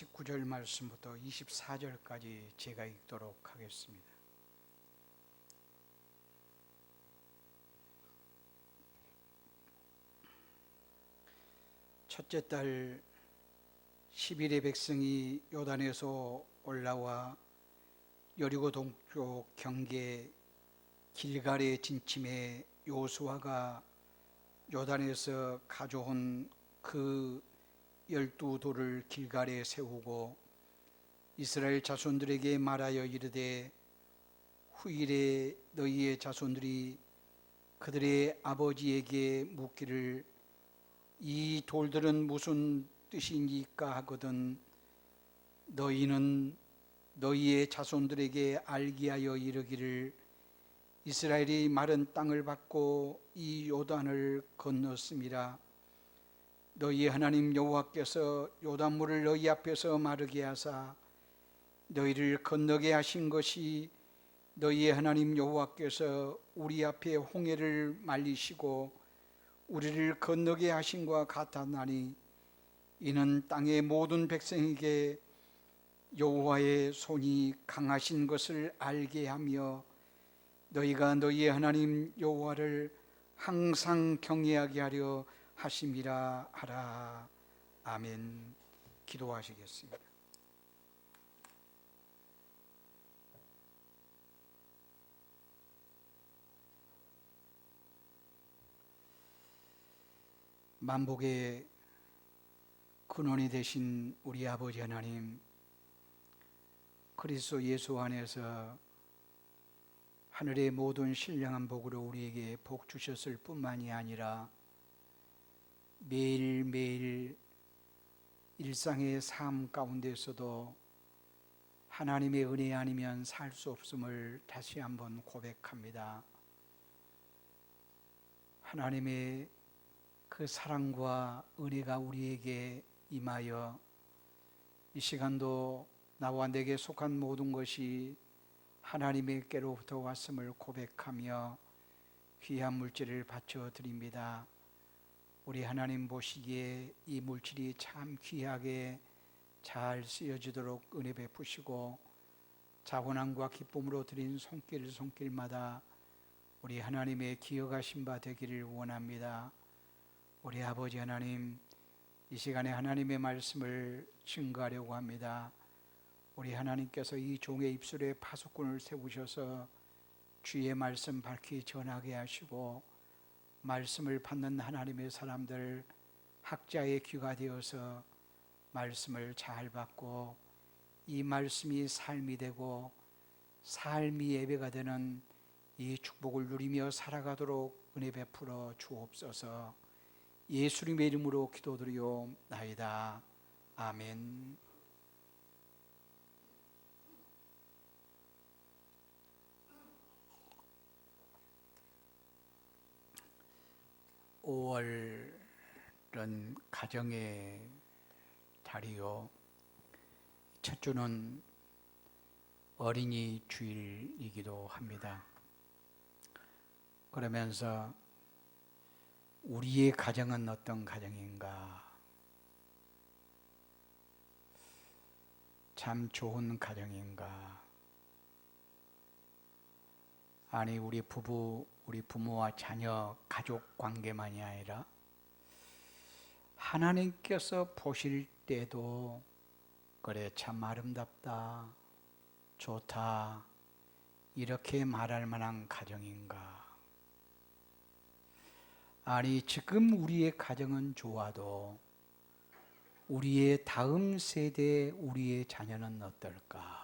19절 말씀부터 24절까지 제가 읽도록 하겠습니다. 첫째 달 10일에 백성이 요단에서 올라와 여리고 동쪽 경계 길갈에 진침해 요수아가 요단에서 가져온 그 12돌을 길갈에 세우고 이스라엘 자손들에게 말하여 이르되 후일에 너희의 자손들이 그들의 아버지에게 묻기를 이 돌들은 무슨 뜻이니까 하거든 너희는 너희의 자손들에게 알게 하여 이르기를 이스라엘이 마른 땅을 받고 이 요단을 건넜음이라. 너희 하나님 여호와께서 요단물을 너희 앞에서 마르게 하사 너희를 건너게 하신 것이 너희의 하나님 여호와께서 우리 앞에 홍해를 말리시고 우리를 건너게 하신과 같았나니 이는 땅의 모든 백성에게 여호와의 손이 강하신 것을 알게 하며 너희가 너희의 하나님 여호와를 항상 경외하게 하려 하심이라 하라. 아멘. 기도하시겠습니다. 만복의 근원이 되신 우리 아버지 하나님, 그리스도 예수 안에서 하늘의 모든 신령한 복으로 우리에게 복 주셨을 뿐만이 아니라 매일매일 일상의 삶 가운데서도 하나님의 은혜 아니면 살 수 없음을 다시 한번 고백합니다. 하나님의 그 사랑과 은혜가 우리에게 임하여 이 시간도 나와 내게 속한 모든 것이 하나님께로부터 왔음을 고백하며 귀한 물질을 바쳐 드립니다. 우리 하나님 보시기에 이 물질이 참 귀하게 잘 쓰여지도록 은혜 베푸시고 자원함과 기쁨으로 드린 손길마다 우리 하나님의 기억하신 바 되기를 원합니다. 우리 아버지 하나님, 이 시간에 하나님의 말씀을 증거하려고 합니다. 우리 하나님께서 이 종의 입술에 파수꾼을 세우셔서 주의 말씀 밝히 전하게 하시고 말씀을 받는 하나님의 사람들, 학자의 귀가 되어서 말씀을 잘 받고 이 말씀이 삶이 되고 삶이 예배가 되는 이 축복을 누리며 살아가도록 은혜 베풀어 주옵소서. 예수님의 이름으로 기도드리옵나이다. 아멘. (5월은) 가정의 달이요, 첫 주는 어린이 주일이기도 합니다. 그러면서 우리의 가정은 어떤 가정인가? 참 좋은 가정인가? 아니, 우리 부부, 우리 부모와 자녀, 가족 관계만이 아니라 하나님께서 보실 때도 그래 참 아름답다, 좋다, 이렇게 말할 만한 가정인가? 아니, 지금 우리의 가정은 좋아도 우리의 다음 세대, 우리의 자녀는 어떨까?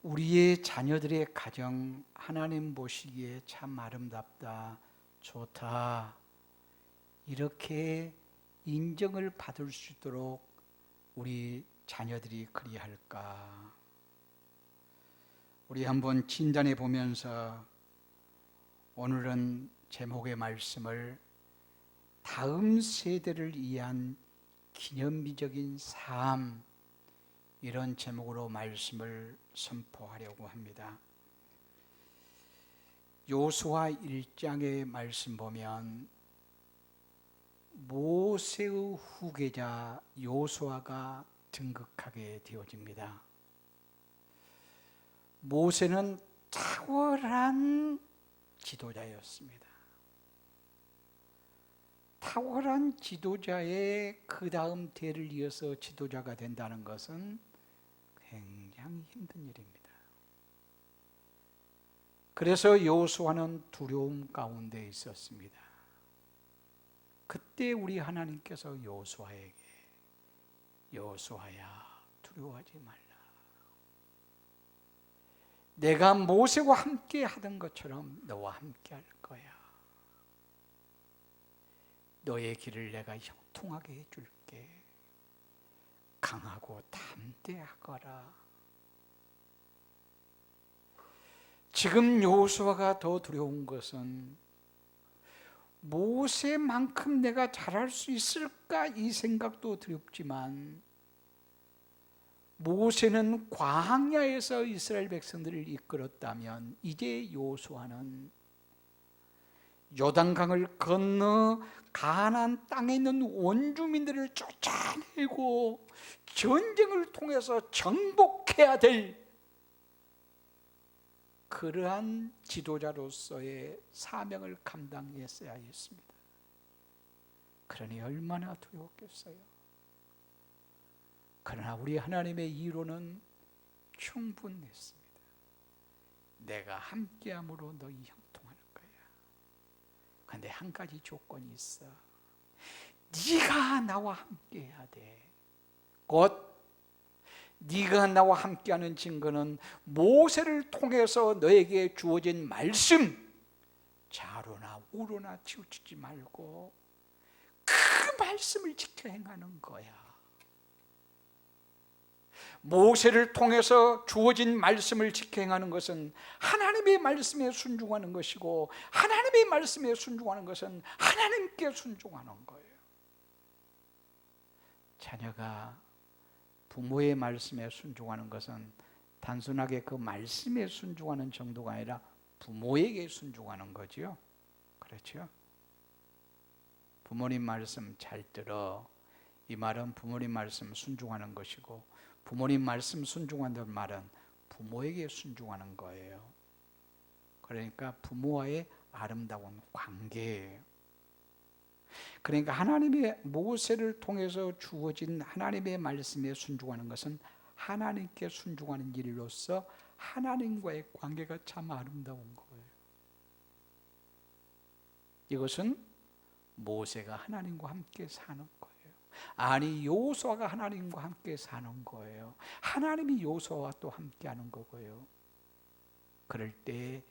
우리의 자녀들의 가정, 하나님 보시기에 참 아름답다, 좋다, 이렇게 인정을 받을 수 있도록 우리 자녀들이 그리할까? 우리 한번 진단해 보면서 오늘은 제목의 말씀을 다음 세대를 위한 기념비적인 삶, 이런 제목으로 말씀을 선포하려고 합니다. 요수아 1장의 말씀 보면 모세의 후계자 여호수아가 등극하게 되어집니다. 모세는 탁월한 지도자였습니다. 탁월한 지도자의 그 다음 대를 이어서 지도자가 된다는 것은 굉장히 힘든 일입니다. 그래서 여호수아는 두려움 가운데 있었습니다. 그때 우리 하나님께서 여호수아에게 여호수아야 두려워하지 말라. 내가 모세와 함께 하던 것처럼 너와 함께 할 거야. 너의 길을 내가 형통하게 해줄게. 강하고 담대하거라. 지금 여호수아가 더 두려운 것은 모세만큼 내가 잘할 수 있을까 이 생각도 두렵지만, 모세는 광야에서 이스라엘 백성들을 이끌었다면 이제 여호수아는 요단강을 건너 가나안 땅에 있는 원주민들을 쫓아내고 전쟁을 통해서 정복해야 될 그러한 지도자로서의 사명을 감당했어야 했습니다. 그러니 얼마나 두려웠겠어요. 그러나 우리 하나님의 이로는 충분했습니다. 내가 함께함으로 너희 형통하는 거야. 그런데 한 가지 조건이 있어. 네가 나와 함께해야 돼. 곧 네가 나와 함께하는 증거는 모세를 통해서 너에게 주어진 말씀, 좌로나 우로나 치우치지 말고 그 말씀을 지켜 행하는 거야. 모세를 통해서 주어진 말씀을 지켜 행하는 것은 하나님의 말씀에 순종하는 것이고, 하나님의 말씀에 순종하는 것은 하나님께 순종하는 거예요. 자녀가 부모의 말씀에 순종하는 것은 단순하게 그 말씀에 순종하는 정도가 아니라 부모에게 순종하는 거죠. 그렇죠? 부모님 말씀 잘 들어. 이 말은 부모님 말씀 순종하는 것이고, 부모님 말씀 순종한다는 말은 부모에게 순종하는 거예요. 그러니까 부모와의 아름다운 관계예요. 그러니까 하나님의 모세를 통해서 주어진 하나님의 말씀에 순종하는 것은 하나님께 순종하는 일로서 하나님과의 관계가 참 아름다운 거예요. 이것은 모세가 하나님과 함께 사는 거예요. 아니, 여호수아가 하나님과 함께 사는 거예요. 하나님이 여호수아와 또 함께 하는 거고요. 그럴 때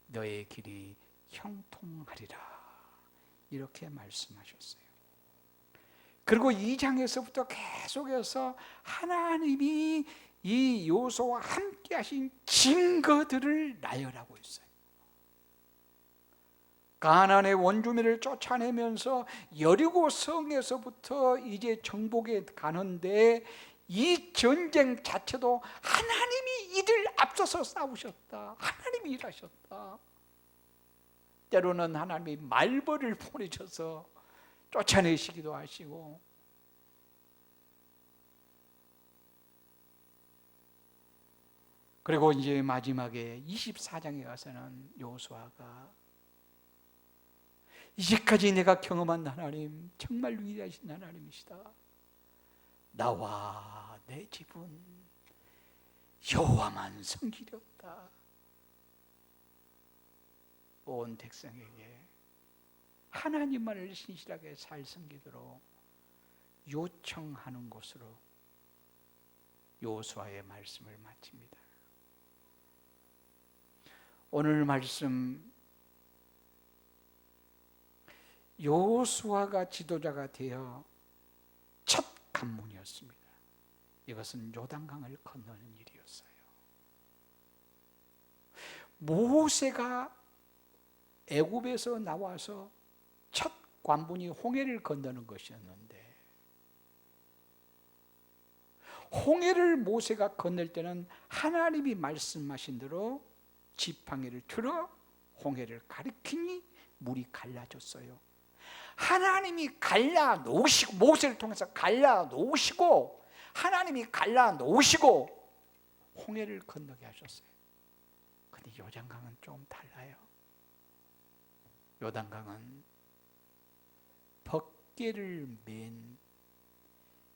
너의 길이 형통하리라, 이렇게 말씀하셨어요. 그리고 2장에서부터 계속해서 하나님이 이 여호수아와 함께 하신 증거들을 나열하고 있어요. 가나안의 원주민을 쫓아내면서 여리고 성에서부터 이제 정복에 가는데, 이 전쟁 자체도 하나님이 이들 앞서서 싸우셨다. 하나님이 일하셨다. 때로는 하나님이 말벌을 보내셔서 쫓아내시기도 하시고, 그리고 이제 마지막에 24장에 가서는 여호수아가 이제까지 내가 경험한 하나님 정말 위대하신 하나님이시다. 나와 내 집은 여호와만 섬기렸다. 온 백성에게 하나님만을 신실하게 잘 섬기도록 요청하는 것으로 여호수아의 말씀을 마칩니다. 오늘 말씀, 여호수아가 지도자가 되어 첫 관문이었습니다. 이것은 요단강을 건너는 일이었어요. 모세가 애굽에서 나와서 첫 관문이 홍해를 건너는 것이었는데, 홍해를 모세가 건널 때는 하나님이 말씀하신 대로 지팡이를 틀어 홍해를 가리키니 물이 갈라졌어요. 하나님이 갈라 놓으시고, 모세를 통해서 갈라 놓으시고, 하나님이 갈라 놓으시고 홍해를 건너게 하셨어요. 근데 요단강은 좀 달라요. 요단강은 벗개를 맨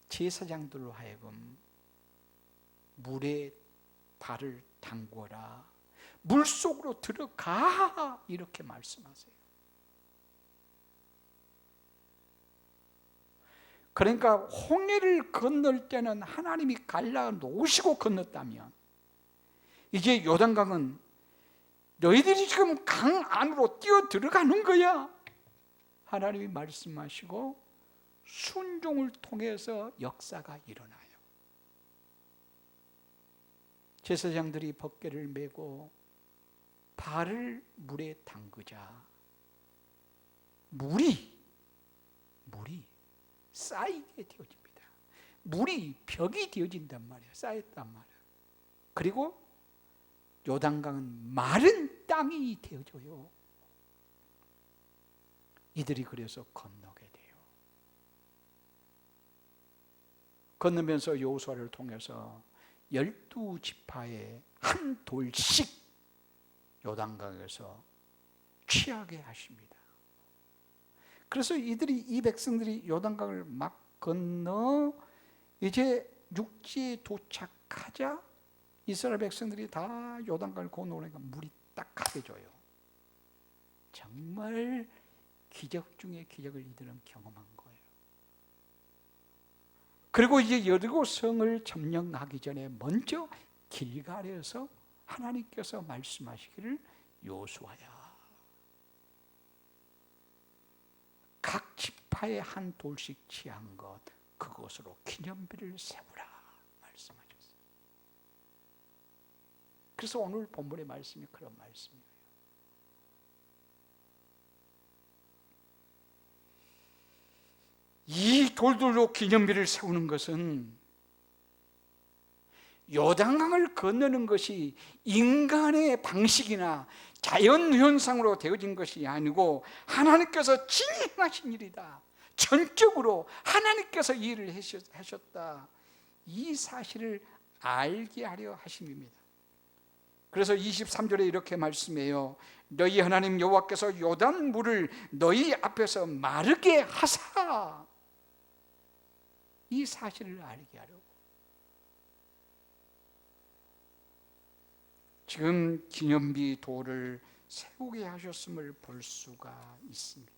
제사장들로 하여금 물에 발을 담궈라, 물속으로 들어가, 이렇게 말씀하세요. 그러니까 홍해를 건널 때는 하나님이 갈라 놓으시고 건넜다면, 이제 요단강은 너희들이 지금 강 안으로 뛰어 들어가는 거야. 하나님이 말씀하시고 순종을 통해서 역사가 일어나요. 제사장들이 벗개를 메고 발을 물에 담그자 물이 쌓이게 되어집니다. 물이 벽이 되어진단 말이에요. 쌓였단 말이에요. 그리고 요단강은 마른 땅이 되어져요. 이들이 그래서 건너게 돼요. 건너면서 여호수아를 통해서 12지파에 한 돌씩 요단강에서 취하게 하십니다. 그래서 이 백성들이 요단강을 막 건너 이제 육지에 도착하자 이스라엘 백성들이 다 요단강을 건너오니까 물이 딱하게 져요. 정말 기적 중에 기적을 이들은 경험한 거예요. 그리고 이제 여리고 성을 점령하기 전에 먼저 길갈에서 하나님께서 말씀하시기를, 여호수아야, 각 지파에 한 돌씩 취한 것, 그것으로 기념비를 세우라 말씀하셨어요. 그래서 오늘 본문의 말씀이 그런 말씀이에요. 이 돌들로 기념비를 세우는 것은 요단강을 건너는 것이 인간의 방식이나 자연현상으로 되어진 것이 아니고 하나님께서 진행하신 일이다. 전적으로 하나님께서 이 일을 하셨다. 이 사실을 알게 하려 하심입니다. 그래서 23절에 이렇게 말씀해요. 너희 하나님 여호와께서 요단 물을 너희 앞에서 마르게 하사, 이 사실을 알게 하려고. 지금 기념비 돌을 세우게 하셨음을 볼 수가 있습니다.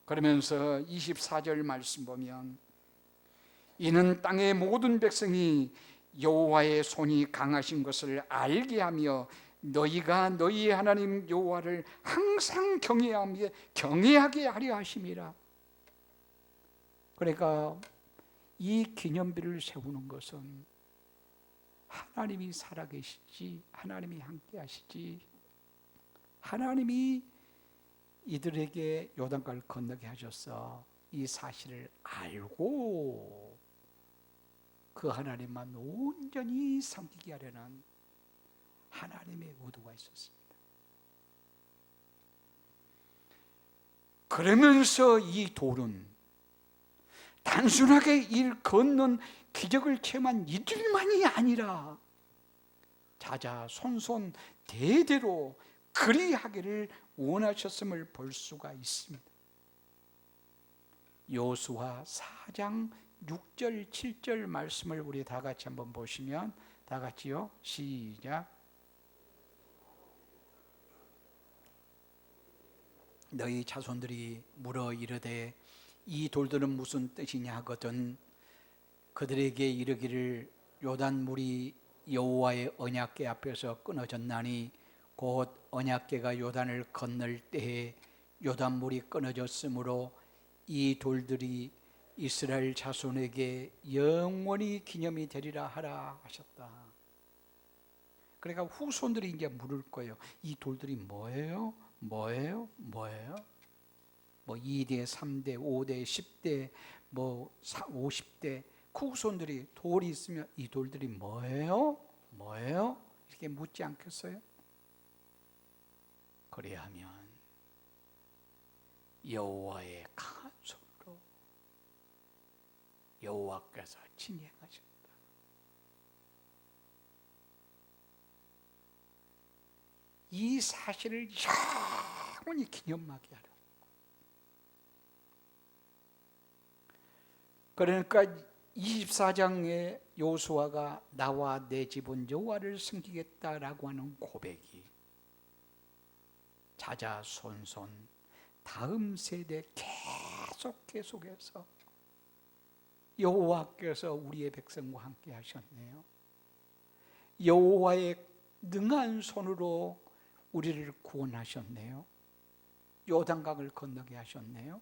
그러면서 24절 말씀 보면, 이는 땅의 모든 백성이 여호와의 손이 강하신 것을 알게 하며 너희가 너희 하나님 여호와를 항상 경외하게 하려 하심이라. 그러니까 이 기념비를 세우는 것은 하나님이 살아계시지, 하나님이 함께 하시지, 하나님이 이들에게 요단강을 건너게 하셔서 이 사실을 알고 그 하나님만 온전히 섬기게 하려는 하나님의 의도가 있었습니다. 그러면서 이 돌은 단순하게 일 걷는 기적을 체험한 이들만이 아니라 자자손손 대대로 그리하기를 원하셨음을 볼 수가 있습니다. 여호수아 4장 6절 7절 말씀을 우리 다 같이 한번 보시면, 다 같이요, 시작. 너희 자손들이 물어 이르되 이 돌들은 무슨 뜻이냐 하거든 그들에게 이르기를, 요단 물이 여호와의 언약궤 앞에서 끊어졌나니 곧 언약궤가 요단을 건널 때에 요단 물이 끊어졌으므로 이 돌들이 이스라엘 자손에게 영원히 기념이 되리라 하라 하셨다. 그러니까 후손들이 이제 물을 거예요. 이 돌들이 뭐예요? 뭐 2대, 3대, 5대, 10대, 50대 그 후손들이 돌이 있으면 이 돌들이 뭐예요? 뭐예요? 이렇게 묻지 않겠어요? 그리하면 여호와의 강한 손으로 여호와께서 진행하셨다. 이 사실을 영원히 기념하게 하라. 그러니까 24장의 여호수아가 나와 내 집은 여호와를 섬기겠다라고 하는 고백이 자자손손 다음 세대 계속해서 여호와께서 우리의 백성과 함께 하셨네요. 여호와의 능한 손으로 우리를 구원하셨네요. 요단강을 건너게 하셨네요.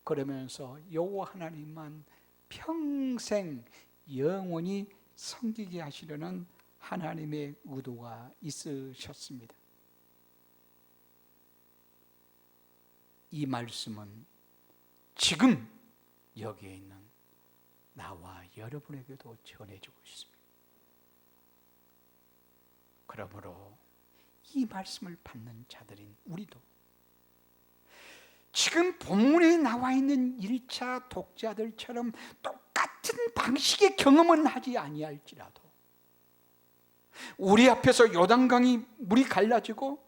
그러면서 여호와 하나님만 평생 영원히 섬기게 하시려는 하나님의 의도가 있으셨습니다. 이 말씀은 지금 여기에 있는 나와 여러분에게도 전해지고 있습니다. 그러므로 이 말씀을 받는 자들인 우리도 지금 본문에 나와 있는 1차 독자들처럼 똑같은 방식의 경험은 하지 아니할지라도 우리 앞에서 요단강이 물이 갈라지고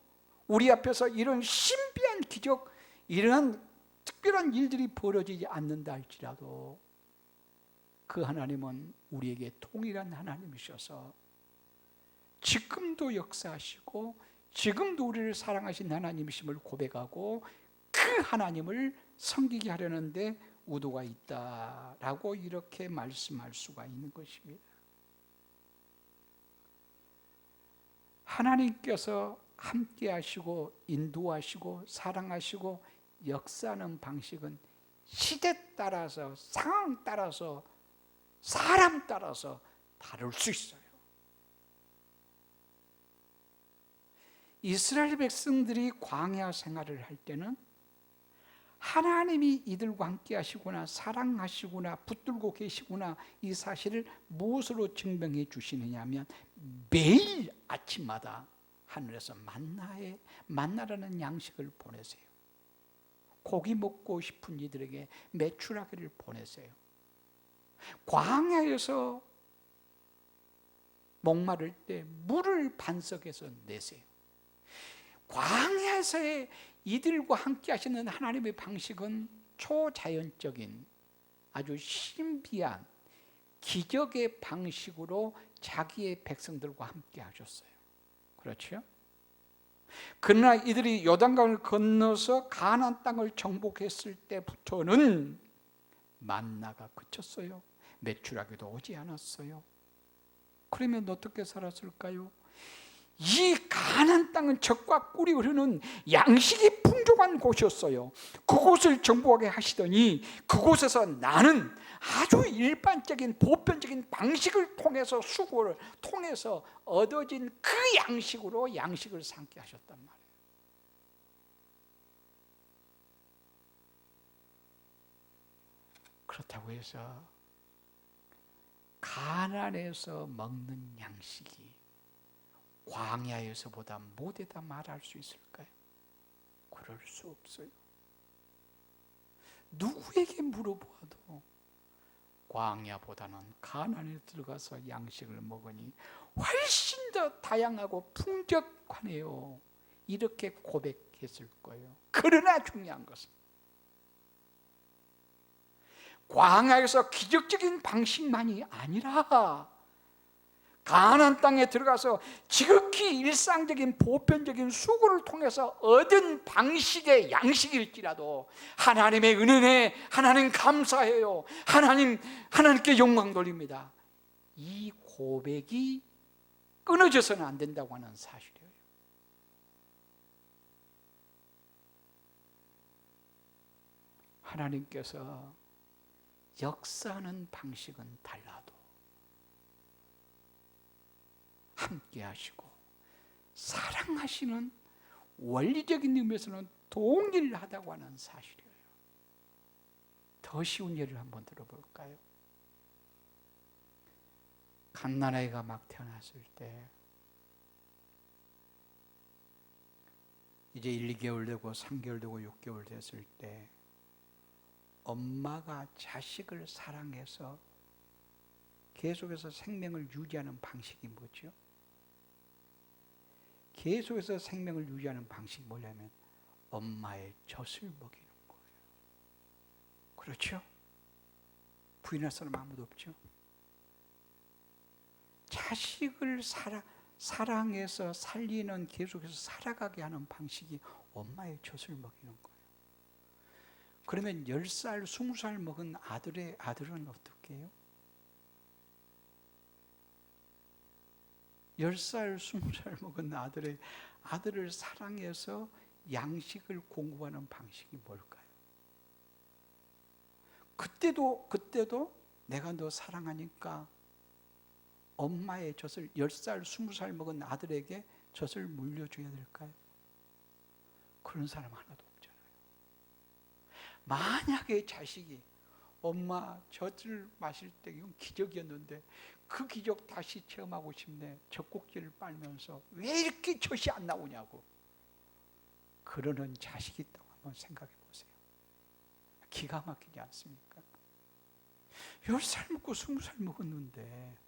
우리 앞에서 이런 신비한 기적, 이러한 특별한 일들이 벌어지지 않는다 할지라도 그 하나님은 우리에게 동일한 하나님이셔서 지금도 역사하시고 지금도 우리를 사랑하신 하나님이심을 고백하고 그 하나님을 섬기게 하려는데 의도가 있다라고 이렇게 말씀할 수가 있는 것입니다. 하나님께서 함께 하시고 인도하시고 사랑하시고 역사하는 방식은 시대 따라서 상황 따라서 사람 따라서 다를 수 있어요. 이스라엘 백성들이 광야 생활을 할 때는 하나님이 이들과 함께 하시구나, 사랑하시구나, 붙들고 계시구나, 이 사실을 무엇으로 증명해 주시느냐 하면 매일 아침마다 하늘에서 만나라는 양식을 보내세요. 고기 먹고 싶은 이들에게 메추라기를 보내세요. 광야에서 목마를 때 물을 반석에서 내세요. 광야에서의 이들과 함께 하시는 하나님의 방식은 초자연적인 아주 신비한 기적의 방식으로 자기의 백성들과 함께 하셨어요. 그렇죠? 그러나 이들이 요단강을 건너서 가나안 땅을 정복했을 때부터는 만나가 그쳤어요. 메추라기도 오지 않았어요. 그러면 어떻게 살았을까요? 이 가나안 땅은 젖과 꿀이 흐르는 양식이 풍족한 곳이었어요. 그곳을 정복하게 하시더니 그곳에서 나는 아주 일반적인 보편적인 방식을 통해서 수고를 통해서 얻어진 그 양식으로 양식을 삼게 하셨단 말이에요. 그렇다고 해서 가나안에서 먹는 양식이 광야에서보다 못되다 말할 수 있을까요? 그럴 수 없어요. 누구에게 물어보아도 광야보다는 가나안에 들어가서 양식을 먹으니 훨씬 더 다양하고 풍족하네요. 이렇게 고백했을 거예요. 그러나 중요한 것은 광야에서 기적적인 방식만이 아니라 가나안 땅에 들어가서 지극히 일상적인 보편적인 수고를 통해서 얻은 방식의 양식일지라도 하나님의 은혜네, 하나님 감사해요, 하나님께 영광 돌립니다, 이 고백이 끊어져서는 안 된다고 하는 사실이에요. 하나님께서 역사하는 방식은 달라도 함께 하시고 사랑하시는 원리적인 의미에서는 동일하다고 하는 사실이에요. 더 쉬운 예를 한번 들어볼까요? 갓난아이가 막 태어났을 때 이제 1, 2개월 되고 3개월 되고 6개월 됐을 때 엄마가 자식을 사랑해서 계속해서 생명을 유지하는 방식이 뭐죠? 계속해서 생명을 유지하는 방식이 뭐냐면 엄마의 젖을 먹이는 거예요. 그렇죠? 부인할 사람 아무도 없죠? 자식을 사랑해서 살리는, 계속해서 살아가게 하는 방식이 엄마의 젖을 먹이는 거예요. 그러면 10살, 20살 먹은 아들은 어떻게 해요? 10살, 20살 먹은 아들을 사랑해서 양식을 공급하는 방식이 뭘까요? 그때도 내가 너 사랑하니까 엄마의 젖을 10살, 20살 먹은 아들에게 젖을 물려줘야 될까요? 그런 사람 하나도 없잖아요. 만약에 자식이 엄마 젖을 마실 때 이건 기적이었는데 그 기적 다시 체험하고 싶네. 젖꼭지를 빨면서 왜 이렇게 젖이 안 나오냐고 그러는 자식이 있다고 한번 생각해 보세요. 기가 막히지 않습니까? 10살 먹고 20살 먹었는데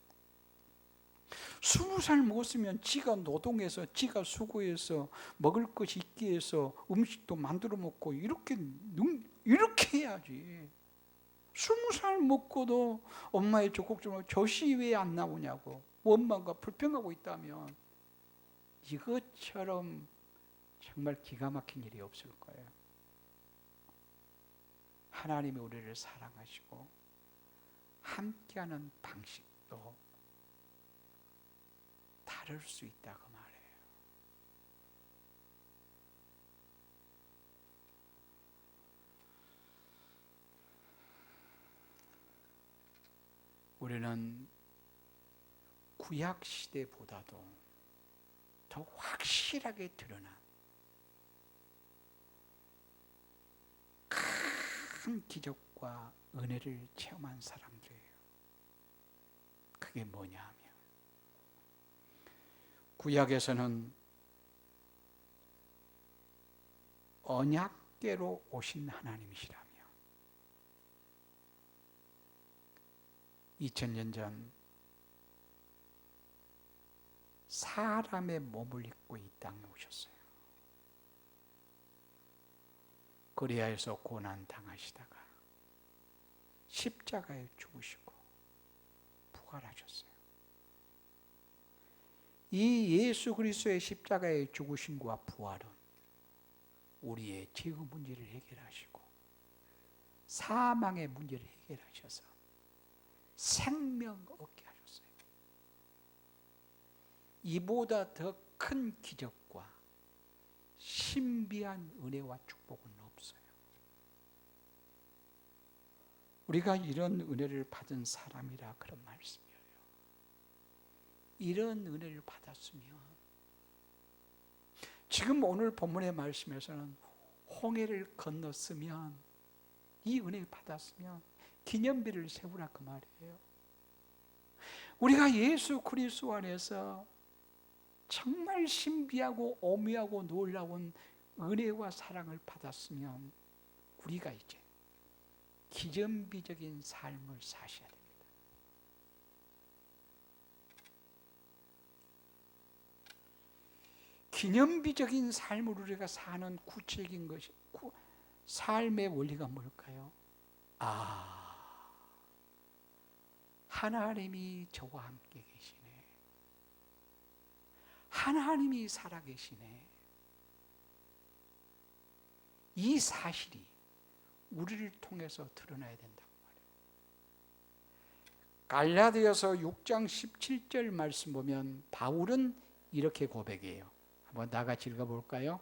20살 먹었으면 지가 노동해서 지가 수고해서 먹을 것이 있기 위해서 음식도 만들어 먹고 이렇게 해야지. 20살 먹고도 엄마의 젖꼭지로 젖이 왜 안 나오냐고 엄마가 불평하고 있다면 이것처럼 정말 기가 막힌 일이 없을 거예요. 하나님이 우리를 사랑하시고 함께하는 방식도 다를 수 있다 그 말이에요. 우리는 구약 시대보다도 더 확실하게 드러난 큰 기적과 은혜를 체험한 사람들이에요. 그게 뭐냐 하면 구약에서는 언약궤로 오신 하나님이시라며 2000년 전 사람의 몸을 입고 이 땅에 오셨어요. 거리아에서 고난 당하시다가 십자가에 죽으시고 부활하셨어요. 이 예수 그리스도의 십자가에 죽으심과 부활은 우리의 죄의 문제를 해결하시고 사망의 문제를 해결하셔서 생명 얻게 하셨어요. 이보다 더 큰 기적과 신비한 은혜와 축복은 없어요. 우리가 이런 은혜를 받은 사람이라 그런 말씀이에요. 이런 은혜를 받았으면 지금 오늘 본문의 말씀에서는 홍해를 건넜으면 이 은혜를 받았으면 기념비를 세우라 그 말이에요. 우리가 예수 그리스도 안에서 정말 신비하고 오묘하고 놀라운 은혜와 사랑을 받았으면 우리가 이제 기념비적인 삶을 사셔야 됩니다. 기념비적인 삶을 우리가 사는 구체적인 것이 삶의 원리가 뭘까요? 하나님이 저와 함께 계시네. 하나님이 살아계시네. 이 사실이 우리를 통해서 드러나야 된다고 말해요. 갈라디아서 6장 17절 말씀 보면 바울은 이렇게 고백해요. 한번 다 같이 읽어볼까요?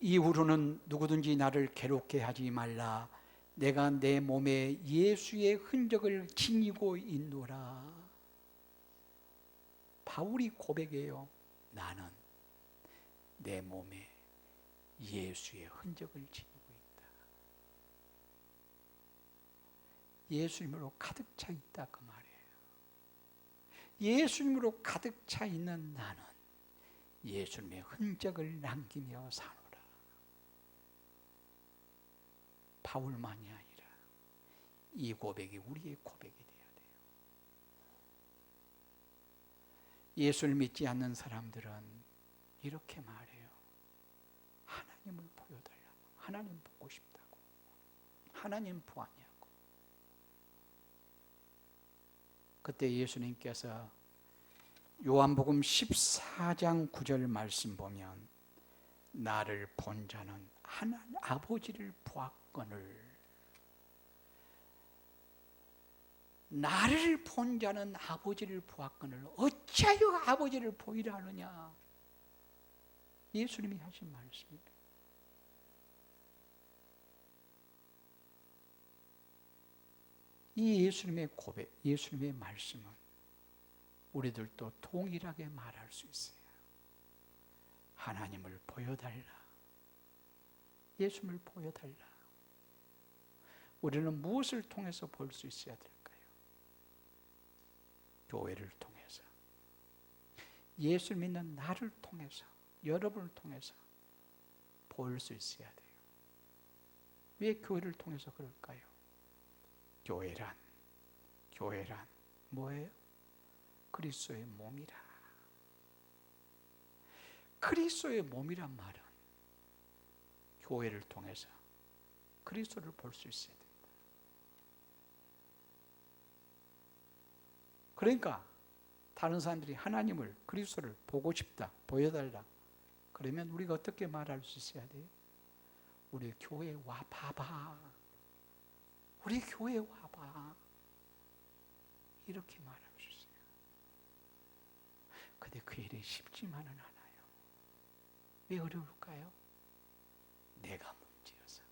이후로는 누구든지 나를 괴롭게 하지 말라. 내가 내 몸에 예수의 흔적을 지니고 있노라. 바울이 고백해요. 나는 내 몸에 예수의 흔적을 지니고 있다. 예수님으로 가득 차 있다 그 말이에요. 예수님으로 가득 차 있는 나는 예수님의 흔적을 남기며 사노라. 바울만이 아니라 이 고백이 우리의 고백이 되어야 돼요. 예수를 믿지 않는 사람들은 이렇게 말해요. 하나님을 보여달라고. 하나님 보고 싶다고. 하나님 보았냐고. 그때 예수님께서 요한복음 14장 9절 말씀 보면 나를 본 자는 하나님 아버지를 보았거늘. 나를 본 자는 아버지를 보았거늘 어찌하여 아버지를 보이라 하느냐. 예수님이 하신 말씀입니다. 이 예수님의 고백, 예수님의 말씀은 우리들도 동일하게 말할 수 있어요. 하나님을 보여달라. 예수님을 보여달라. 우리는 무엇을 통해서 볼 수 있어야 될까요? 교회를 통해서, 예수 믿는 나를 통해서, 여러분을 통해서 볼 수 있어야 돼요. 왜 교회를 통해서 그럴까요? 교회란 뭐예요? 그리스도의 몸이라. 그리스도의 몸이란 말은 교회를 통해서 그리스도를 볼 수 있어야 됩니다. 그러니까 다른 사람들이 하나님을, 그리스도를 보고 싶다, 보여달라. 그러면 우리가 어떻게 말할 수 있어야 돼요? 우리 교회에 와 봐봐. 우리 교회에 와봐. 이렇게 말할 수 있어요. 근데 그 일이 쉽지만은 않아요. 왜 어려울까요? 내가 문제여서.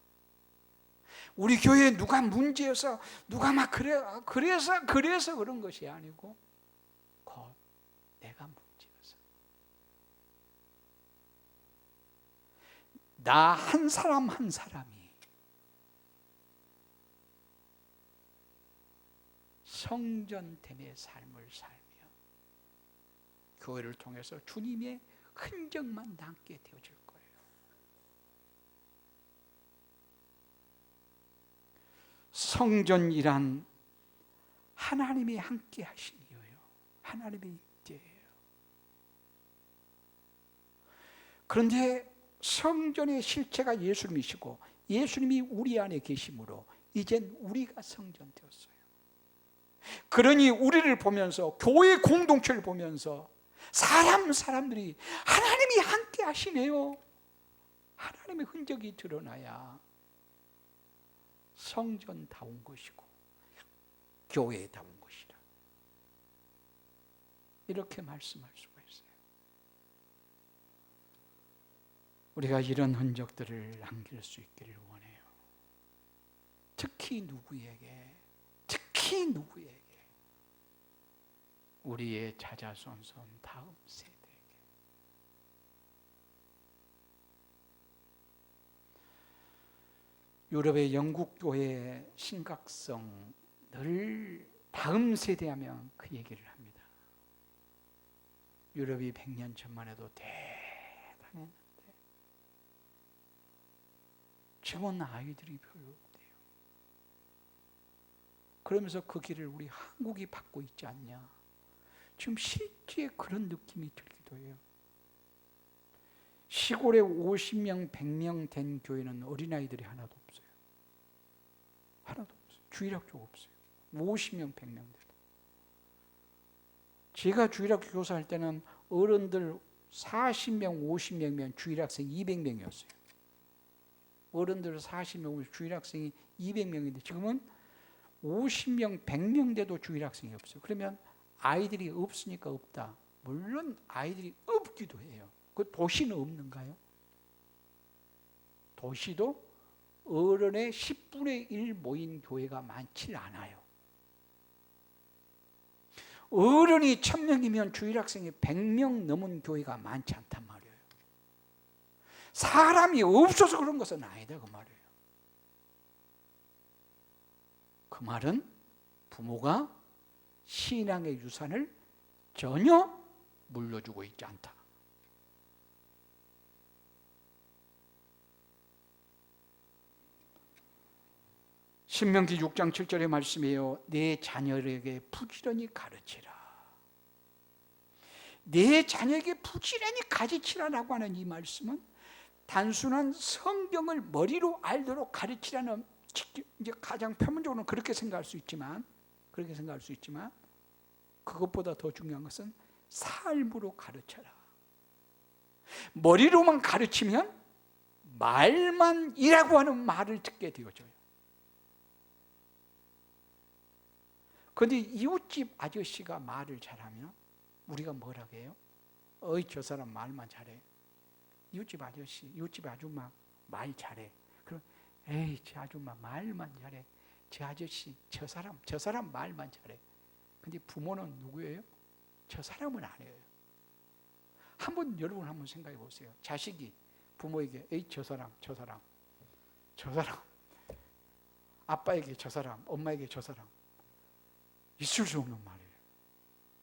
우리 교회에 누가 문제여서, 누가 막 그래서 그런 것이 아니고 곧 내가 문제여서. 나 한 사람 한 사람이 성전됨의 삶을 살며 교회를 통해서 주님의 흔적만 남게 되어질 거예요. 성전이란 하나님이 함께 하신 이유예요. 하나님의 때예요. 그런데 성전의 실체가 예수님이시고 예수님이 우리 안에 계심으로 이젠 우리가 성전 되었어요. 그러니 우리를 보면서, 교회 공동체를 보면서 사람들이 하나님이 함께 하시네요. 하나님의 흔적이 드러나야 성전다운 것이고 교회다운 것이라. 이렇게 말씀할 수가 있어요. 우리가 이런 흔적들을 남길 수 있기를 원해요. 특히 누구에게? 우리의 자자손손 다음 세대에게. 유럽의 영국 교회의 심각성 늘 다음 세대하면 그 얘기를 합니다. 유럽이 100년 전만 해도 대단했는데 지금은 아이들이 별로 없대요. 그러면서 그 길을 우리 한국이 받고 있지 않냐. 지금 실제 그런 느낌이 들기도 해요. 시골에 50명, 100명 된 교회는 어린아이들이 하나도 없어요. 하나도 없어요. 주일학교가 없어요. 50명, 100명 돼도. 제가 주일학교 교사할 때는 어른들 40명, 50명이면 주일학생 200명이었어요. 어른들 40명, 주일학생이 200명인데 지금은 50명, 100명 돼도 주일학생이 없어요. 그러면 아이들이 없으니까 없다. 물론 아이들이 없기도 해요. 그 도시는 없는가요? 도시도 어른의 10분의 1 모인 교회가 많지 않아요. 어른이 1000명이면 주일학생이 100명 넘은 교회가 많지 않단 말이에요. 사람이 없어서 그런 것은 아니다 그 말이에요. 그 말은 부모가 신앙의 유산을 전혀 물려주고 있지 않다. 신명기 6장 7절의 말씀이에요. 내 자녀에게 부지런히 가르치라. 내 자녀에게 부지런히 가르치라라고 하는 이 말씀은 단순한 성경을 머리로 알도록 가르치라는, 이제 가장 표면적으로는 그렇게 생각할 수 있지만 그것보다 더 중요한 것은 삶으로 가르쳐라. 머리로만 가르치면 말만이라고 하는 말을 듣게 되어져요. 그런데 이웃집 아저씨가 말을 잘하면 우리가 뭐라고 해요? 어이, 저 사람 말만 잘해. 이웃집 아저씨, 이웃집 아줌마 말 잘해. 그럼 에이, 저 아줌마 말만 잘해. 저 아저씨, 저 사람 말만 잘해. 근데 부모는 누구예요? 저 사람은 아니에요. 여러분 한번 생각해 보세요. 자식이 부모에게 에이, 저 사람 아빠에게 저 사람, 엄마에게 저 사람, 있을 수 없는 말이에요.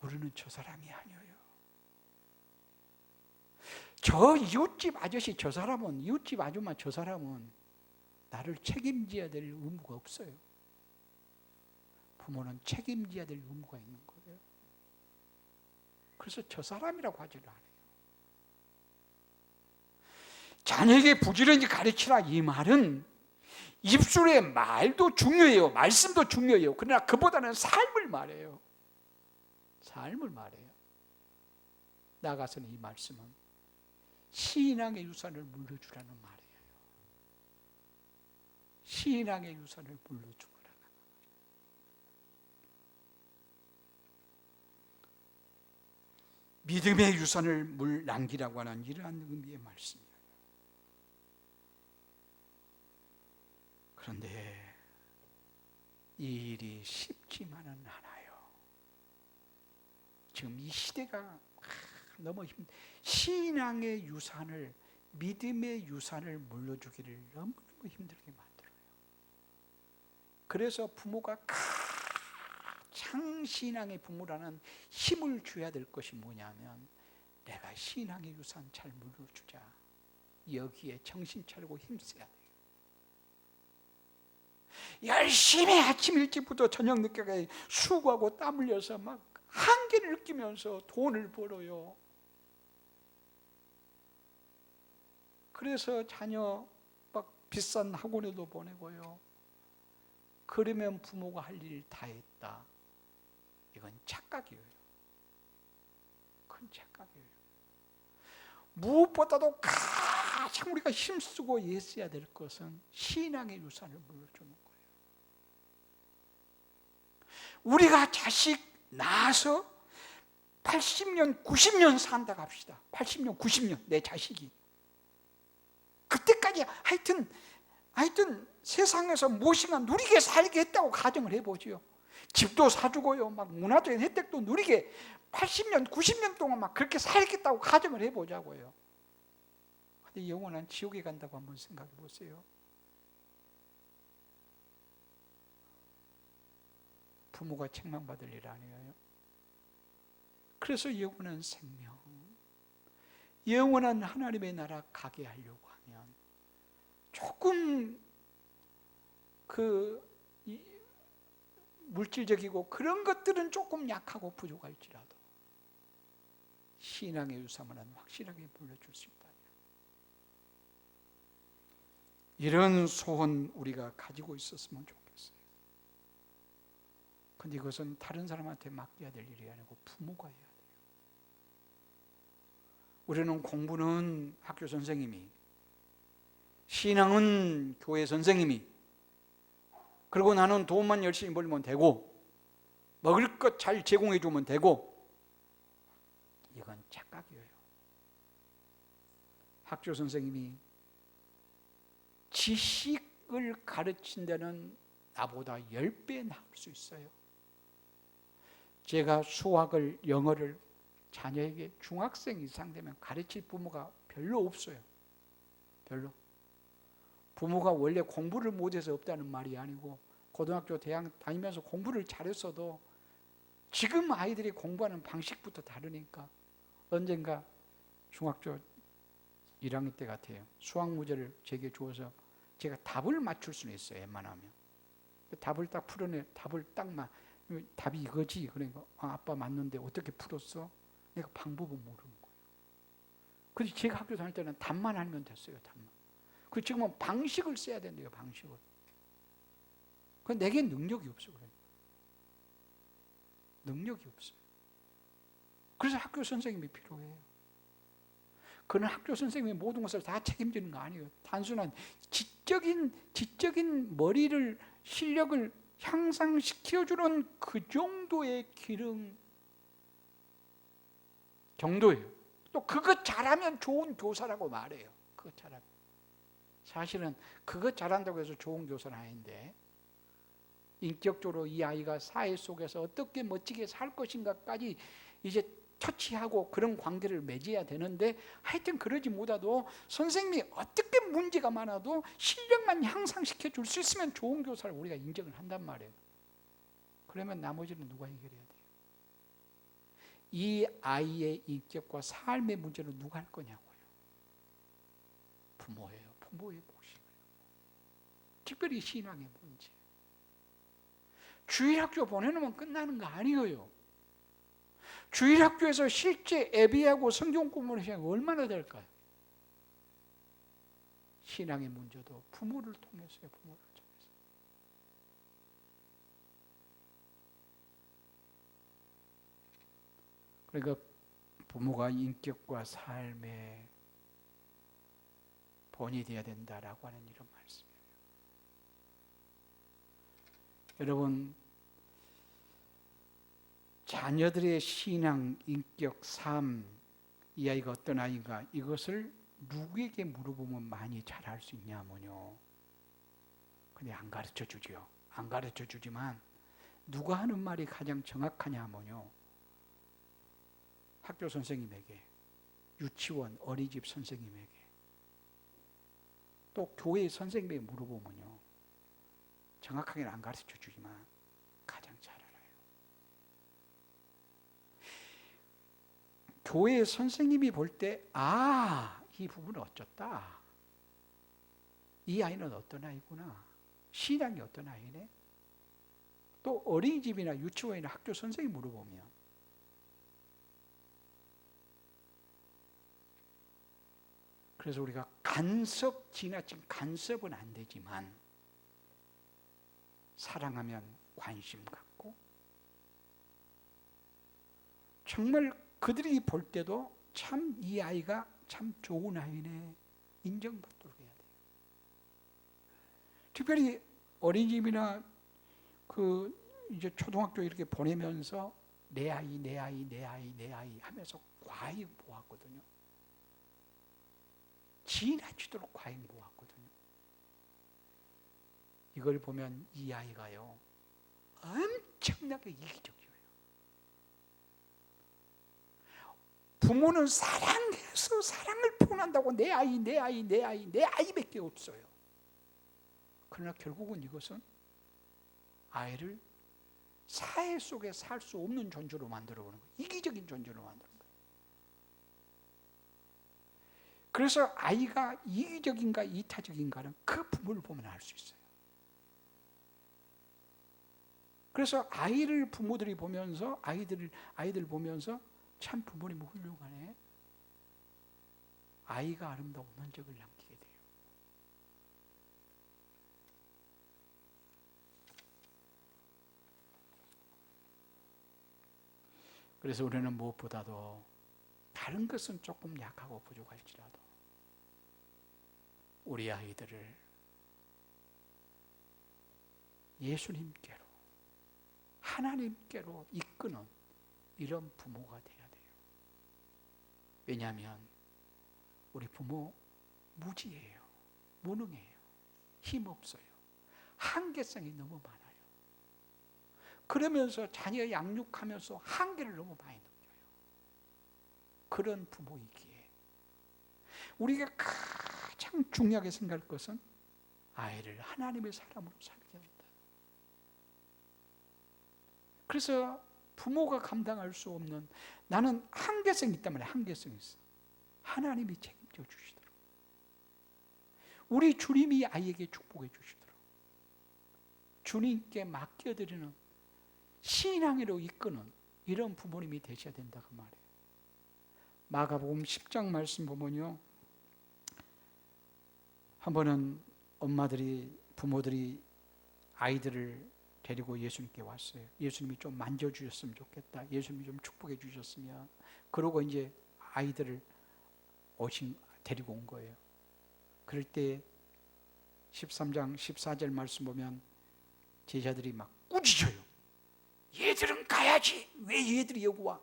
우리는 저 사람이 아니에요. 저 이웃집 아저씨 저 사람은, 이웃집 아줌마 저 사람은 나를 책임져야 될 의무가 없어요. 부모는 책임져야 될 의무가 있는 거예요. 그래서 저 사람이라고 하지를 않아요. 자녀에게 부지런히 가르치라, 이 말은 입술의 말도 중요해요. 말씀도 중요해요. 그러나 그보다는 삶을 말해요. 삶을 말해요. 나아가서는 이 말씀은 신앙의 유산을 물려주라는 말이에요. 신앙의 유산을 물려주거라. 믿음의 유산을 남기라고 하는 이러한 의미의 말씀이에요. 그런데 이 일이 쉽지만은 않아요. 지금 이 시대가 너무 신앙의 유산을, 믿음의 유산을 물려주기를 너무너무 힘들게 만들어요. 그래서 부모가 가장 신앙의 부모라는 힘을 줘야 될 것이 뭐냐면, 내가 신앙의 유산 잘 물려주자. 여기에 정신 차리고 힘써야 돼요. 열심히 아침 일찍부터 저녁 늦게까지 수고하고 땀 흘려서 막 한계를 느끼면서 돈을 벌어요. 그래서 자녀 막 비싼 학원에도 보내고요. 그러면 부모가 할 일 다 했다. 이건 착각이에요. 큰 착각이에요. 무엇보다도 가장 우리가 힘쓰고 애써야 될 것은 신앙의 유산을 물려주는 거예요. 우리가 자식 낳아서 80년, 90년 산다고 합시다. 80년, 90년 내 자식이. 그때까지 하여튼 세상에서 무엇인가 누리게 살게 했다고 가정을 해보죠. 집도 사주고요, 막 문화적인 혜택도 누리게 80년, 90년 동안 막 그렇게 살겠다고 가정을 해보자고요. 근데 영원한 지옥에 간다고 한번 생각해 보세요. 부모가 책망받을 일 아니에요. 그래서 영원한 생명, 영원한 하나님의 나라 가게 하려고 하면 조금 물질적이고 그런 것들은 조금 약하고 부족할지라도 신앙의 유산은 확실하게 물려줄 수 있다. 이런 소원 우리가 가지고 있었으면 좋겠어요. 근데 이것은 다른 사람한테 맡겨야 될 일이 아니고 부모가 해야 돼요. 우리는 공부는 학교 선생님이, 신앙은 교회 선생님이, 그리고 나는 돈만 열심히 벌면 되고 먹을 것 잘 제공해 주면 되고, 이건 착각이에요. 학교 선생님이 지식을 가르친 데는 나보다 10배 나을 수 있어요. 제가 수학을, 영어를 자녀에게 중학생 이상 되면 가르칠 부모가 별로 없어요. 별로. 부모가 원래 공부를 못해서 없다는 말이 아니고 고등학교, 대학 다니면서 공부를 잘했어도 지금 아이들이 공부하는 방식부터 다르니까 언젠가 중학교 1학년 때 같아요. 수학 문제를 제게 주어서 제가 답을 맞출 수는 있어요. 웬만하면. 답을 딱 풀어내, 답을 답이 이거지. 그러니까 아빠 맞는데 어떻게 풀었어? 내가 방법은 모르는 거예요. 그래서 제가 학교 다닐 때는 답만 알면 됐어요. 답만. 그 지금은 방식을 써야 된대요. 방식을. 그 내게 능력이 없어 그래요. 능력이 없어요. 그래서 학교 선생님이 필요해요. 그는 학교 선생님이 모든 것을 다 책임지는 거 아니에요. 단순한 지적인 머리를 실력을 향상시켜주는 그 정도의 기능 정도예요. 또 그것 잘하면 좋은 교사라고 말해요. 그것 잘하면. 사실은 그것 잘한다고 해서 좋은 교사는 아닌데 인격적으로 이 아이가 사회 속에서 어떻게 멋지게 살 것인가까지 이제 터치하고 그런 관계를 맺어야 되는데 하여튼 그러지 못해도 선생님이 어떻게 문제가 많아도 실력만 향상시켜 줄 수 있으면 좋은 교사를 우리가 인정을 한단 말이에요. 그러면 나머지는 누가 해결해야 돼요? 이 아이의 인격과 삶의 문제는 누가 할 거냐고요. 부모예요. 부모의 몫이에요. 특별히 신앙의 문제. 주일학교 보내놓으면 끝나는 거 아니에요. 주일학교에서 실제 예배하고 성경 공부하는 시간이 얼마나 될까요? 신앙의 문제도 부모를 통해서요. 부모를 통해서. 그러니까 부모가 인격과 삶의 본이 되어야 된다라고 하는 이런 말씀이에요. 여러분, 자녀들의 신앙, 인격, 삶, 이 아이가 어떤 아이인가 이것을 누구에게 물어보면 많이 잘 알 수 있냐면요. 근데 안 가르쳐 주죠. 안 가르쳐 주지만 누가 하는 말이 가장 정확하냐면요. 학교 선생님에게, 유치원, 어린이집 선생님에게, 또 교회 선생님에게 물어보면요. 정확하게는 안 가르쳐 주지만 가장 잘 알아요. 교회 선생님이 볼 때, 이 부분은 어쩌다. 이 아이는 어떤 아이구나. 신앙이 어떤 아이네. 또 어린이집이나 유치원이나 학교 선생님 물어보면 그래서 우리가 지나친 간섭은 안 되지만 사랑하면 관심 갖고 정말 그들이 볼 때도 참 이 아이가 참 좋은 아이네 인정받도록 해야 돼요. 특별히 어린이집이나 이제 초등학교 이렇게 보내면서 내 아이 하면서 과히 모았거든요. 지나치도록 과히 모았거든요. 이걸 보면 이 아이가요 엄청나게 이기적이에요. 부모는 사랑해서 사랑을 표현한다고 내 아이밖에 없어요. 그러나 결국은 이것은 아이를 사회 속에 살 수 없는 존재로 만들어버리는 거예요. 이기적인 존재로 만드는 거예요. 그래서 아이가 이기적인가 이타적인가는 그 부모를 보면 알 수 있어요. 그래서 아이를 부모들이 보면서 아이들 보면서 참 부모님은 훌륭하네. 아이가 아름다운 흔적을 남기게 돼요. 그래서 우리는 무엇보다도 다른 것은 조금 약하고 부족할지라도 우리 아이들을 예수님께로 하나님께로 이끄는 이런 부모가 돼야 돼요. 왜냐하면 우리 부모 무지해요. 무능해요. 힘없어요. 한계성이 너무 많아요. 그러면서 자녀 양육하면서 한계를 너무 많이 느껴요. 그런 부모이기에 우리가 가장 중요하게 생각할 것은 아이를 하나님의 사람으로 살게 한다. 그래서 부모가 감당할 수 없는, 나는 한계성이 있단 말이야. 한계성이 있어. 하나님이 책임져 주시도록, 우리 주님이 아이에게 축복해 주시도록 주님께 맡겨드리는, 신앙으로 이끄는 이런 부모님이 되셔야 된다 그 말이에요. 마가복음 10장 말씀 보면요, 한 번은 부모들이 아이들을 데리고 예수님께 왔어요. 예수님이 좀 만져주셨으면 좋겠다, 예수님이 좀 축복해 주셨으면. 그러고 이제 아이들을 데리고 온 거예요. 그럴 때 13장 14절 말씀 보면 제자들이 막 꾸짖어요. 얘들은 가야지, 왜 얘들이 여기 와?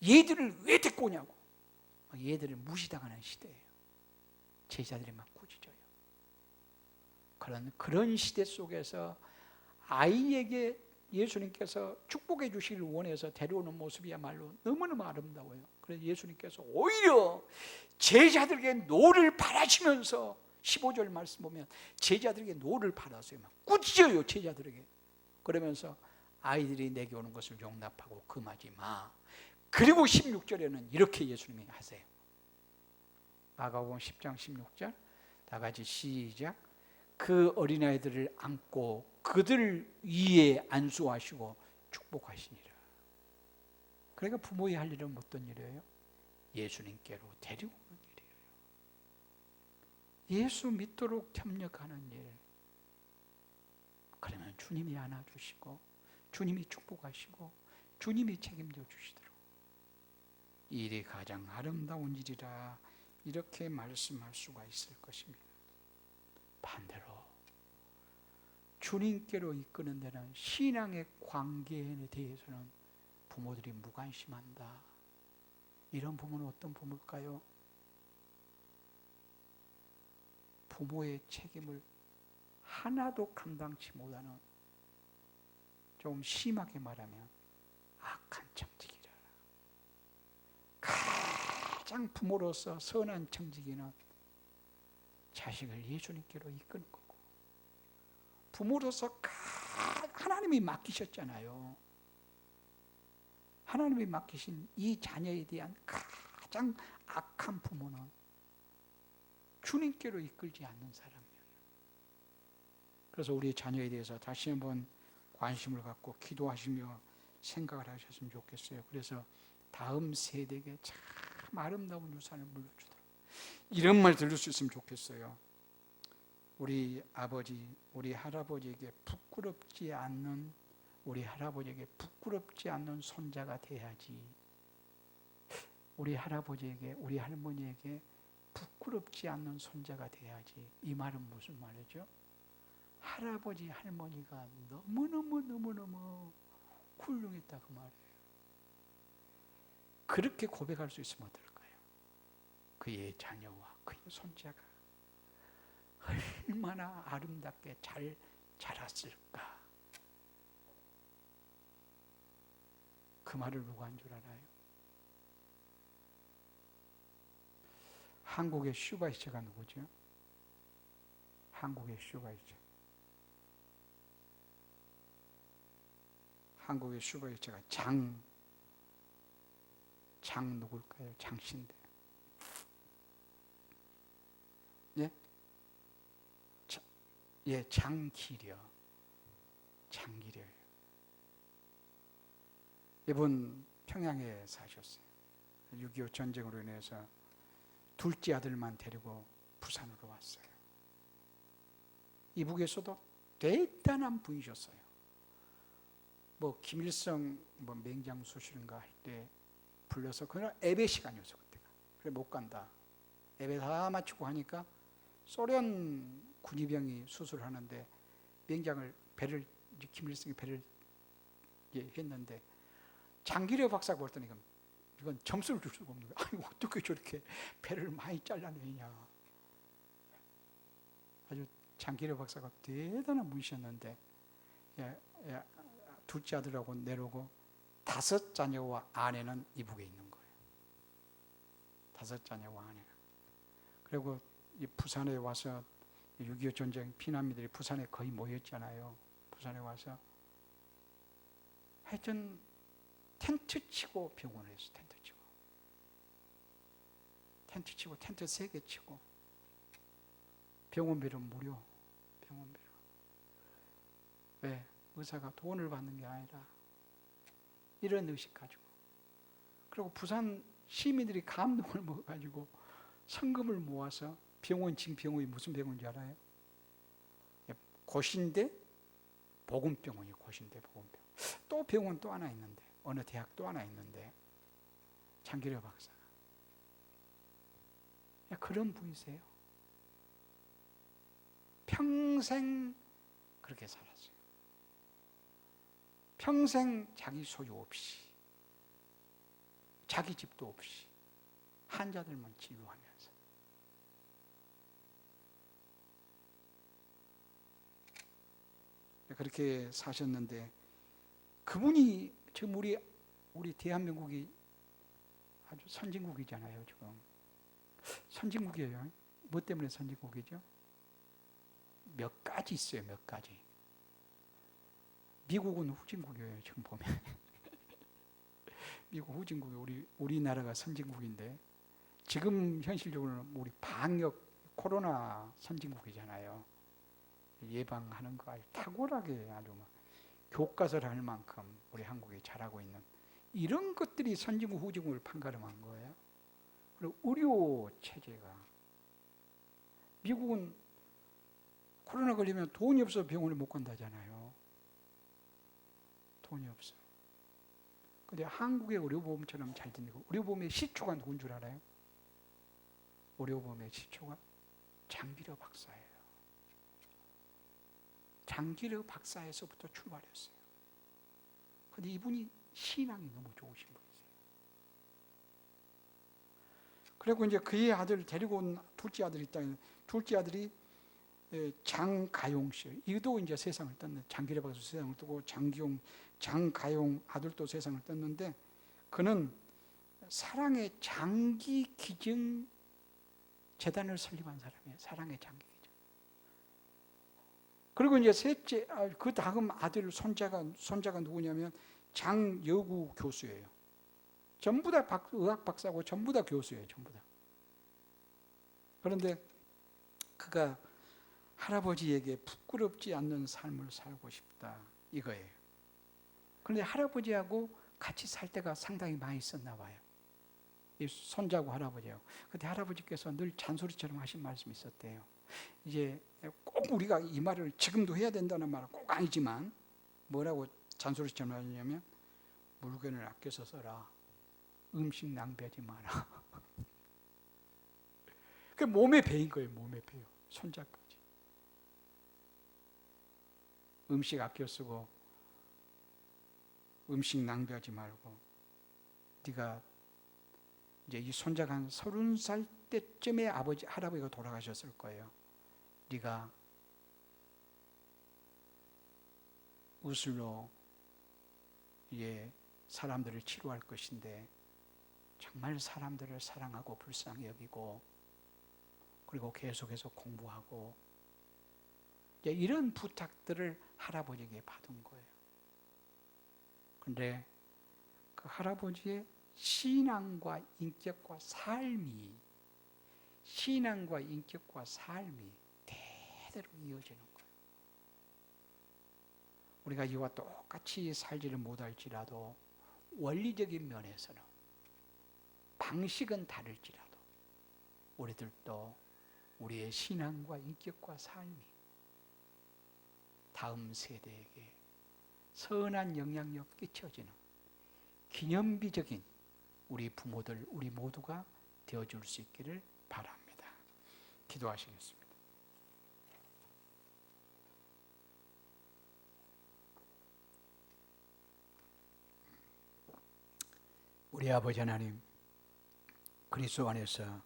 얘들을 왜 데리고 오냐고. 얘들을 무시당하는 시대예요. 제자들이 막 꾸짖어요. 그런 시대 속에서 아이에게 예수님께서 축복해 주시기를 원해서 데려오는 모습이야말로 너무너무 아름다워요. 그래서 예수님께서 오히려 제자들에게 노를 바라시면서 15절 말씀 보면 제자들에게 노를 바라서요, 막 꾸짖어요. 제자들에게. 그러면서 아이들이 내게 오는 것을 용납하고 금하지 마. 그리고 16절에는 이렇게 예수님이 하세요. 마가복음 10장 16절 다 같이 시작. 그 어린아이들을 안고 그들 위에 안수하시고 축복하시니라. 그러니까 부모의 할 일은 어떤 일이에요? 예수님께로 데리고 오는 일이에요. 예수 믿도록 협력하는 일. 그러면 주님이 안아주시고 주님이 축복하시고 주님이 책임져 주시도록, 이 일이 가장 아름다운 일이라 이렇게 말씀할 수가 있을 것입니다. 반대로 주님께로 이끄는 데는, 신앙의 관계에 대해서는 부모들이 무관심한다. 이런 부모는 어떤 부모일까요? 부모의 책임을 하나도 감당치 못하는, 좀 심하게 말하면 악한 청지기라. 가장 부모로서 선한 청지기는 자식을 예수님께로 이끄는 거고, 부모로서 하나님이 맡기셨잖아요. 하나님이 맡기신 이 자녀에 대한 가장 악한 부모는 주님께로 이끌지 않는 사람이에요. 그래서 우리 자녀에 대해서 다시 한번 관심을 갖고 기도하시며 생각을 하셨으면 좋겠어요. 그래서 다음 세대에게 참 아름다운 유산을 물려주도록, 이런 말 들을 수 있으면 좋겠어요. 우리 아버지, 우리 할아버지에게 부끄럽지 않는, 우리 할아버지에게 부끄럽지 않는 손자가 돼야지. 우리 할아버지에게, 우리 할머니에게 부끄럽지 않는 손자가 돼야지. 이 말은 무슨 말이죠? 할아버지, 할머니가 너무너무 훌륭했다 그 말이에요. 그렇게 고백할 수 있으면 어떨까요? 그의 자녀와 그의 손자가 얼마나 아름답게 잘 자랐을까. 그 말을 누가 한 줄 알아요? 한국의 슈바이처가 누구죠? 한국의 슈바이처. 한국의 슈바이처가 장 누굴까요? 장신대. 예? 예, 장기려. 이분 평양에 사셨어요. 6.25 전쟁으로 인해서 둘째 아들만 데리고 부산으로 왔어요. 이북에서도 대단한 분이셨어요. 김일성 맹장수실인가 할 때 불러서, 그날 예배 시간이었어 그때가. 그래 못 간다. 예배 다 마치고 하니까 소련 군의병이 수술하는데 김일성이 배를 했는데, 장기려 박사가 볼 때는 이건 점수를 줄 수가 없는 거야. 아니 어떻게 저렇게 배를 많이 잘라내냐. 아주 장기려 박사가 대단한 분이셨는데, 둘째 아들하고 내려오고 5 자녀와 아내는 이북에 있는 거예요. 5 자녀와 아내가. 그리고 이 부산에 와서 6.25 전쟁 피난민들이 부산에 거의 모였잖아요. 부산에 와서 하여튼 텐트 치고 병원을 했어. 텐트 치고 텐트 3개 치고 병원비는 무료. 병원비로. 왜? 의사가 돈을 받는 게 아니라 이런 의식 가지고. 그리고 부산 시민들이 감동을 먹어가지고 성금을 모아서 병원, 지금 병원이 무슨 병원인지 알아요? 고신대 보건병원이에요. 고신대 보건병원. 또 병원 또 하나 있는데, 어느 대학 또 하나 있는데, 장기려 박사. 그런 분이세요. 평생 그렇게 살았어요. 평생 자기 소유 없이, 자기 집도 없이 환자들만 치료하면서. 그렇게 사셨는데, 그분이 지금 우리 대한민국이 아주 선진국이잖아요. 지금 선진국이에요. 뭐 때문에 선진국이죠? 몇 가지 있어요. 몇 가지. 미국은 후진국이에요. 지금 보면 미국 후진국이 우리나라가 선진국인데, 지금 현실적으로는 우리 방역 코로나 선진국이잖아요. 예방하는 거 아주 탁월하게 아주 막 교과서를 할 만큼 우리 한국이 잘하고 있는 이런 것들이 선진국 후진국을 판가름한 거예요. 그리고 의료 체제가, 미국은 코로나 걸리면 돈이 없어 병원에 못 간다잖아요. 돈이 없어. 근데 한국의 의료보험처럼 잘 되는 거, 의료보험의 시초가 누군 줄 알아요? 의료보험의 시초가 장기려 박사예요. 장기려 박사에서부터 출발했어요. 근데 이분이 신앙이 너무 좋으신 분이세요. 그리고 이제 그의 아들 데리고 온 둘째 아들이 있다. 둘째 아들이 장가용 씨. 이도 이제 세상을 떴는데, 장기려 박사 세상을 뜨고, 장가용 아들도 세상을 떴는데, 그는 사랑의 장기 기증 재단을 설립한 사람이에요. 사랑의 장기 기증. 그리고 이제 셋째, 그 다음 아들 손자가 누구냐면 장여구 교수예요. 전부 다 의학 박사고 전부 다 교수예요. 전부 다. 그런데 그가 할아버지에게 부끄럽지 않는 삶을 살고 싶다, 이거예요. 그런데 할아버지하고 같이 살 때가 상당히 많이 있었나 봐요. 이 손자고 할아버지하고. 그때 할아버지께서 늘 잔소리처럼 하신 말씀이 있었대요. 이제 꼭 우리가 이 말을 지금도 해야 된다는 말은 꼭 아니지만, 뭐라고 잔소리처럼 하냐면, 물건을 아껴서 써라. 음식 낭비하지 마라. 그 몸에 배인 거예요. 몸에 배요. 손자까지. 음식 아껴 쓰고 음식 낭비하지 말고, 네가 이제 이 손자가 한 30살 때쯤에 할아버지가 돌아가셨을 거예요. 네가 의술로 사람들을 치료할 것인데, 정말 사람들을 사랑하고 불쌍히 여기고, 그리고 계속해서 공부하고, 이런 부탁들을 할아버지에게 받은 거예요. 그런데 그 할아버지의 신앙과 인격과 삶이 대대로 이어지는 거예요. 우리가 이와 똑같이 살지를 못할지라도 원리적인 면에서는, 방식은 다를지라도 우리들도 우리의 신앙과 인격과 삶이 다음 세대에게 선한 영향력 끼쳐지는 기념비적인 우리 부모들, 우리 모두가 되어줄 수 있기를 바랍니다. 기도하시겠습니다. 우리 아버지 하나님, 그리스도 안에서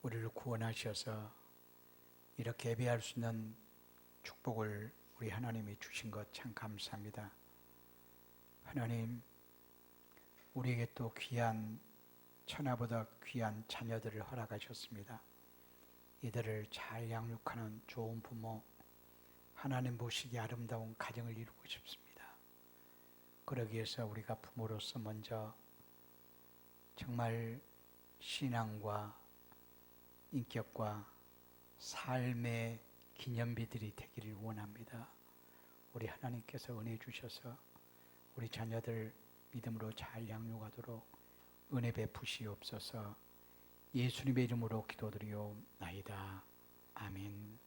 우리를 구원하셔서 이렇게 예배할 수 있는 축복을 우리 하나님이 주신 것 참 감사합니다. 하나님, 우리에게 또 귀한, 천하보다 귀한 자녀들을 허락하셨습니다. 이들을 잘 양육하는 좋은 부모, 하나님 보시기에 아름다운 가정을 이루고 싶습니다. 그러기 위해서 우리가 부모로서 먼저 정말 신앙과 인격과 삶의 기념비들이 되기를 원합니다. 우리 하나님께서 은혜 주셔서 우리 자녀들 믿음으로 잘 양육하도록 은혜 베푸시옵소서. 예수님의 이름으로 기도드리옵나이다. 아멘.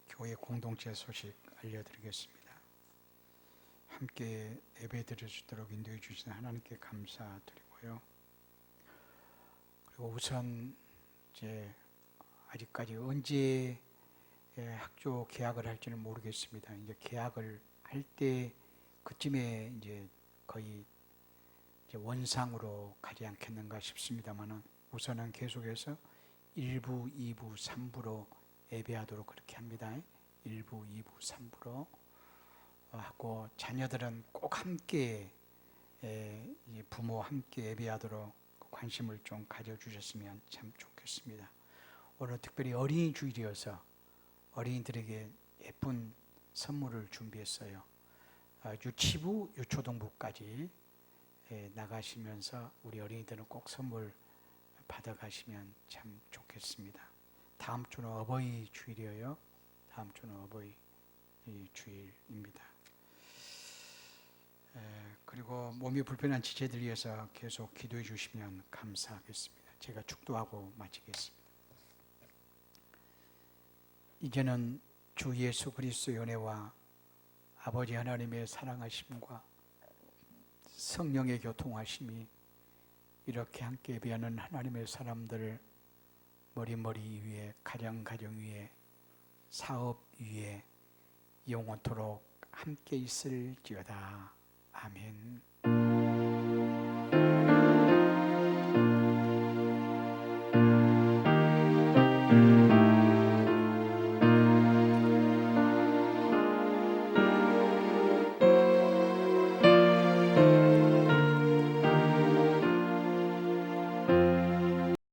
교회 공동체 소식 알려드리겠습니다. 함께 예배 드릴 수 있도록 인도해 주신 하나님께 감사드리고요. 그리고 우선 이제 아직까지 언제 학교 개학을 할지는 모르겠습니다. 이제 개학을 할 때 그쯤에 이제 거의 이제 원상으로 가지 않겠는가 싶습니다만은 우선은 계속해서 1부, 2부, 3부로 예배하도록 그렇게 합니다. 1부, 2부, 3부로 하고 자녀들은 꼭 함께 부모 함께 예배하도록 관심을 좀 가져주셨으면 참 좋겠습니다. 오늘 특별히 어린이 주일이어서 어린이들에게 예쁜 선물을 준비했어요. 유치부, 유초등부까지 나가시면서 우리 어린이들은 꼭 선물 받아가시면 참 좋겠습니다. 다음 주는 어버이 주일이에요. 다음 주는 어버이 주일입니다. 그리고 몸이 불편한 지체들 위해서 계속 기도해 주시면 감사하겠습니다. 제가 축도하고 마치겠습니다. 이제는 주 예수 그리스도의 은혜와 아버지 하나님의 사랑하심과 성령의 교통하심이 이렇게 함께 예배하는 하나님의 사람들 머리 위에, 가정 위에, 사업 위에 영원토록 함께 있을지어다. 아멘.